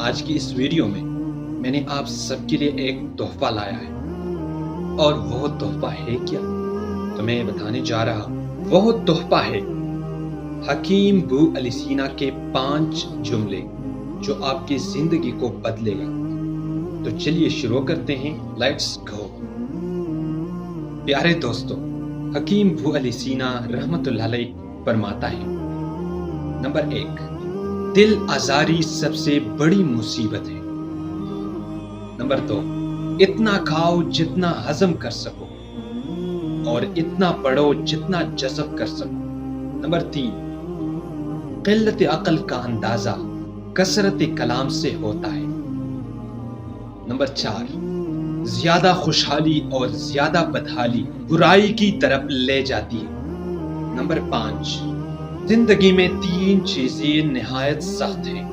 آج کی اس ویڈیو میں نے آپ سب کے لیے ایک تحفہ لایا ہے، اور وہ تحفہ ہے کیا؟ تو میں بتانے جا رہا ہوں۔ وہ تحفہ ہے حکیم بو علی سینا کے 5 جملے جو آپ کی زندگی کو بدلے گا۔ تو چلیے شروع کرتے ہیں، لیٹس گو۔ پیارے دوستو، حکیم بو علی سینا رحمت اللہ علیہ فرماتا ہے، نمبر 1، دل آزاری سب سے بڑی مصیبت ہے۔ نمبر 2، اتنا کھاؤ جتنا ہضم کر سکو، اور اتنا پڑھو جتنا جذب کر سکو۔ نمبر 3، قلت عقل کا اندازہ کثرت کلام سے ہوتا ہے۔ نمبر 4، زیادہ خوشحالی اور زیادہ بدحالی برائی کی طرف لے جاتی ہے۔ نمبر 5، زندگی میں 3 چیزیں نہایت سخت ہیں،